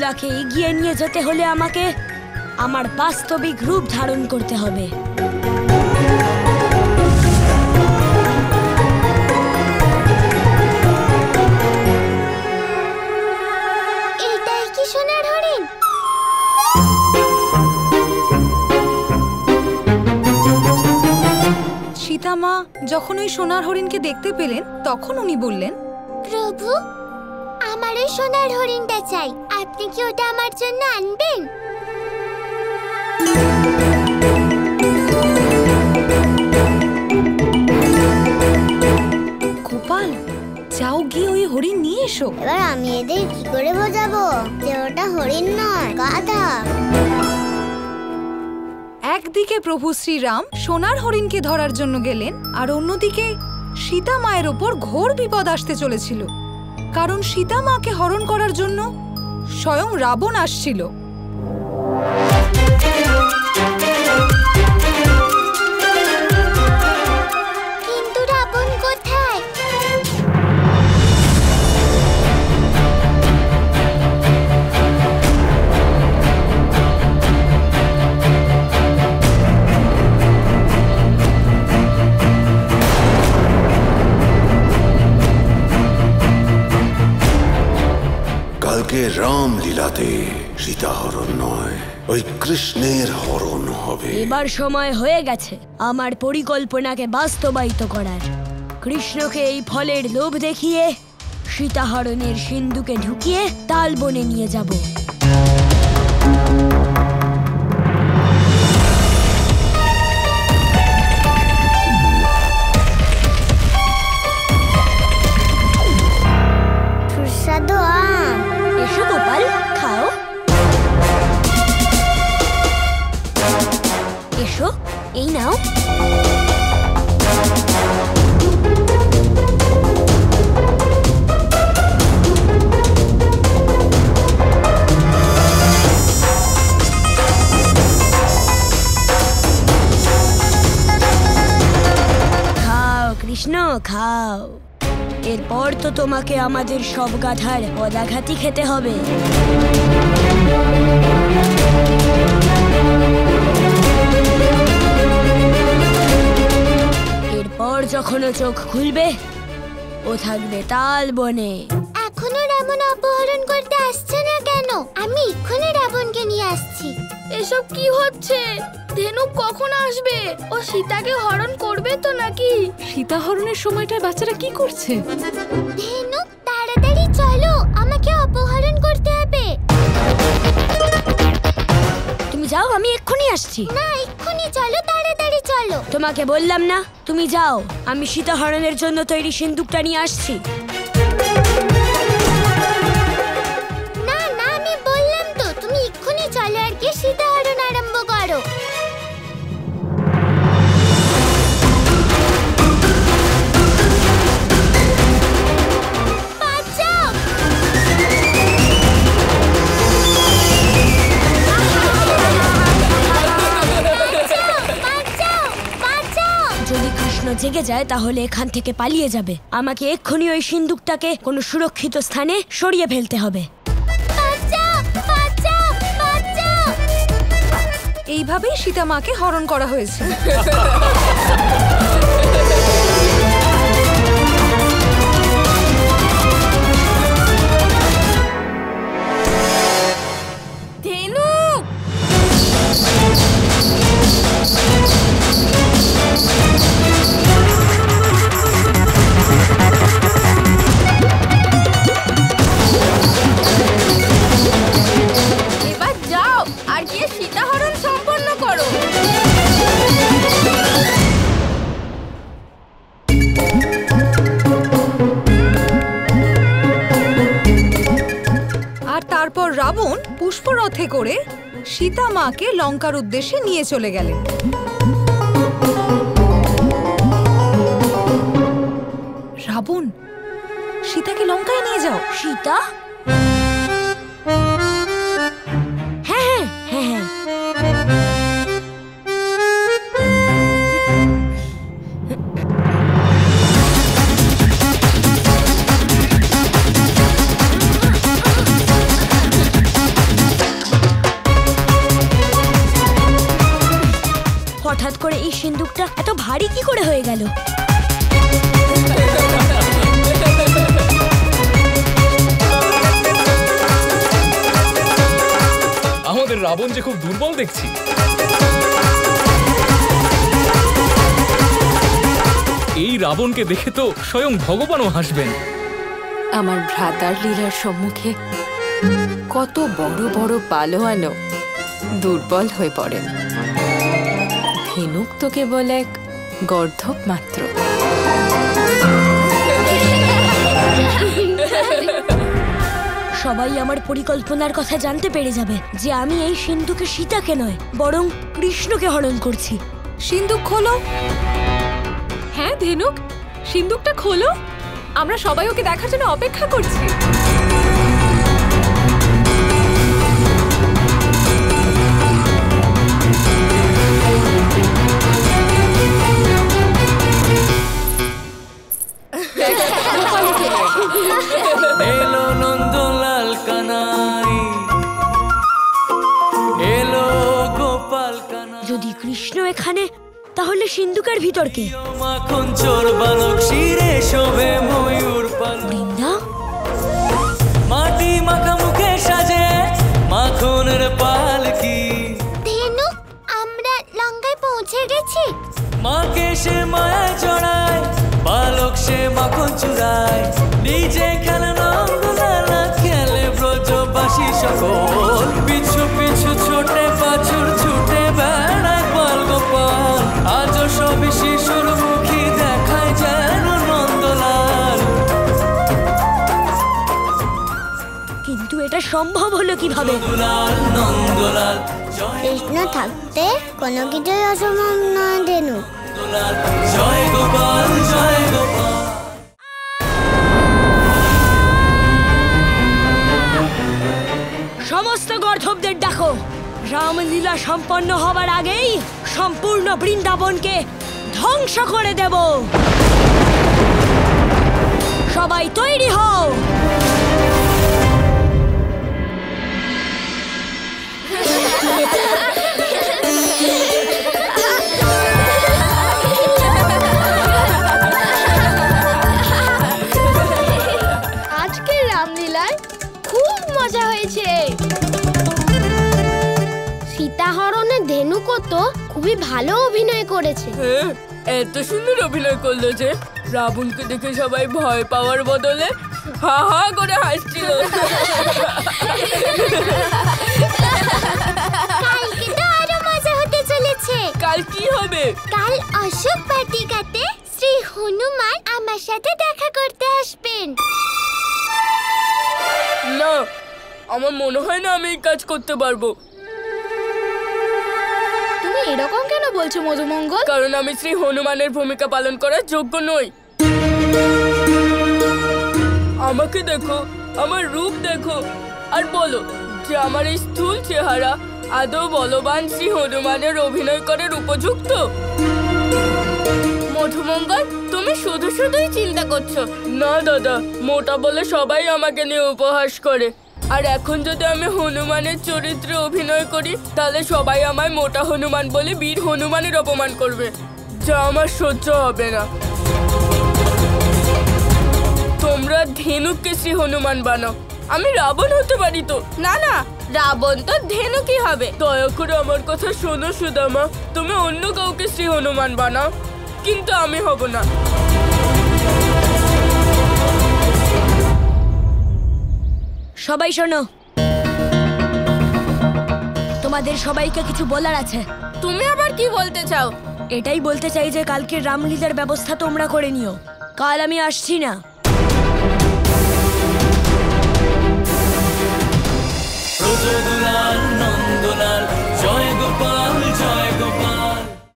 মথুরাকে এগিয়ে নিয়ে যেতে হলে আমাকে আমার বাস্তবিক রূপ ধারণ করতে হবে। এইটাই কি সোনার হরিণ? সীতা মা যখন ওই সোনার হরিণকে দেখতে পেলেন তখন উনি বললেন, প্রভু, আমার ওই সোনার হরিণটা চাই, আপনি কি ওটা আমার জন্য আনবেন? গোপাল, যাও গিয়ে ওই হরিণ নিয়ে এসো। এবার আমি এদের কি করে বোঝাবো যে ওটা হরিণ নয়, গাধা? একদিকে প্রভু শ্রীরাম সোনার হরিণকে ধরার জন্য গেলেন, আর অন্যদিকে সীতা মায়ের ওপর ঘোর বিপদ আসতে চলেছিল, কারণ সীতা মাকে হরণ করার জন্য স্বয়ং রাবণ আসছিল। কিন্তু রাবণ কোথায়? কালকে রাম লীলাতে সীতা হরণ নয়, ওই কৃষ্ণের হরণ হবে। এবার সময় হয়ে গেছে আমার পরিকল্পনাকে বাস্তবায়িত করার। কৃষ্ণকে এই ফলের লোভ দেখিয়ে সীতাহরণের সিন্ধুকে ঢুকিয়ে তালবনে নিয়ে যাব। সুস্বাদু আম। এসো গোপাল, খাও। এসো, এই নাও। খাও কৃষ্ণ, খাও। এরপর তো তোমাকে আমাদের সব গাধার পদাঘাতই খেতে হবে। এরপর যখন ও চোখ খুলবে ও থাকবে তালবনে। এখনো রাবণ অপহরণ করতে আসছে না কেন? আমি এক্ষুনি রাবণকে নিয়ে আসছি। এসব কি হচ্ছে? ধেনু কখন আসবে? ও সীতাকে হরণ করবে তো নাকি? সীতা হরণের সময়টায় বাচ্চারা কি করছে? ধেনু, তাড়াতাড়ি চলো, আমাকে অপহরণ করতে হবে। তুমি যাও, আমি এক্ষুনি আসছি। না, এক্ষুনি চলো, তাড়াতাড়ি চলো। তোমাকে বললাম না তুমি যাও, আমি সীতাহরণের জন্য তৈরি সিন্দুকটা নিয়ে আসছি। না না, আমি বললাম তো, তুমি এক্ষুনি চলো আর কি সীতাহরণ আরম্ভ করো। বাঁচাও! যদি কৃষ্ণ জেগে যায় তাহলে এখান থেকে পালিয়ে যাবে। আমাকে এক্ষুনি ওই সিন্দুকটাকে কোনো সুরক্ষিত স্থানে সরিয়ে ফেলতে হবে। এইভাবেই সীতা মাকে হরণ করা হয়েছে। ধেনু! এবার যাও আর গিয়ে সীতাহরণ সম্পন্ন করো। আর তারপর রাবণ পুষ্পরথে করে সীতা মাকে লঙ্কার উদ্দেশ্যে নিয়ে চলে গেলেন। রাবণ, সীতাকে লঙ্কায় নিয়ে যাও। সীতা? হ্যাঁ হ্যাঁ হ্যাঁ হ্যাঁ। সিন্দুকটা এত ভারী কি করে হয়ে গেল? আমাদের রাবণ যে খুব দুর্বল দেখছি। এই রাবণকে দেখে তো স্বয়ং ভগবানও হাসবেন। আমার ভ্রাতার লীলার সম্মুখে কত বড় বড় পালোয়ানও দুর্বল হয়ে পড়েন। ধেনুক তো কেবল এক গর্ধব মাত্র। সবাই আমার পরিকল্পনার কথা জানতে পেরে যাবে যে আমি এই সিন্ধুকে সীতাকে নয় বরং কৃষ্ণকে হরণ করছি। সিন্দুক খোলো। হ্যাঁ ধেনুক, সিন্দুকটা খোলো। আমরা সবাই ওকে দেখার জন্য অপেক্ষা করছি। এলো নন্দলাল কানাই, এলো গোপাল কানাই। যদি কৃষ্ণ এখানে, তাহলে সিন্ধুকের ভিতর কে? মাখন চোর বালক শিরে শোভে ময়ূর পাল। বৃন্দা? মাটি মাখা মুখে সাজে মাখনের পালকি। ধেনু, আমরা লঙ্কায় পৌঁছে গেছি। মাকে সে মায়ায় চড়ায়, বালক সে মাখন চুরায়। নিজে খেলে নন্দলালা, খেলে ব্রজবাসী সকল। পিছু পিছু ছোটে বাছুর ছুটে বেড়ায় পাল গোপাল। আজ সবই শিশুর মুখী দেখায় যেন নন্দলাল। কিন্তু এটা সম্ভব হলো কিভাবে? নন্দলাল নন্দলাল জয় কৃষ্ণ থাকতে কোনো কিছুই অসম্ভব নয় ধেনু। নন্দলাল জয় গোপাল জয় গোপাল। সমস্ত গর্ধবদের ডাকো। রামলীলা সম্পন্ন হবার আগেই সম্পূর্ণ বৃন্দাবনকে ধ্বংস করে দেব। সবাই তৈরি হও। আজকে রামলীলায় খুব মজা হয়েছে। সীতাহরণে ধেনুকও তো খুবই ভালো অভিনয় করেছে। এত সুন্দর অভিনয় করলো যে রাবণকে দেখে সবাই ভয় পাওয়ার বদলে হা হা করে হাসছিল। কালকে তো আরো মজা হতে চলেছে। কাল কি হবে? কাল অশোক বাটিকাতে শ্রী হনুমান আমার সাথে দেখা করতে আসবেন। না, আমার মনে হয় না আমি এই কাজ করতে পারবো। তুমি এরকম কেন বলছো মধুমঙ্গল? কারণ আমি শ্রী হনুমানের ভূমিকা পালন করার যোগ্য নই। আমাকে দেখো, আমার রূপ দেখো, আর বলো যে আমার এই স্থূল চেহারা আদৌ বলবান শ্রী হনুমানের অভিনয় করার উপযুক্ত? মধুমঙ্গল, তুমি শুধু শুধুই চিন্তা করছো। না দাদা, মোটা বলে সবাই আমাকে নিয়ে উপহাস করে। আর এখন যদি আমি হনুমানের চরিত্রে অভিনয় করি তাহলে সবাই আমায় মোটা হনুমান বলে বীর হনুমানের অপমান করবে, যা আমার সহ্য হবে না। তোমরা ধেনুককে শ্রী হনুমান বানাও, আমি রাবণ হতে পারি তো। না না, রাবণ তো ধেনুকই হবে। দয়া করে আমার কথা শোনো সুদামা, তুমি অন্য কাউকে শ্রী হনুমান বানাও, কিন্তু আমি হব না। সবাই শোনো, তোমাদের সবাইকে কিছু বলার আছে। তুমি আবার কি বলতে চাও? এটাই বলতে চাই যে কালকে রামলীলার ব্যবস্থা তোমরা করে নিও। কাল আমি আসছি না।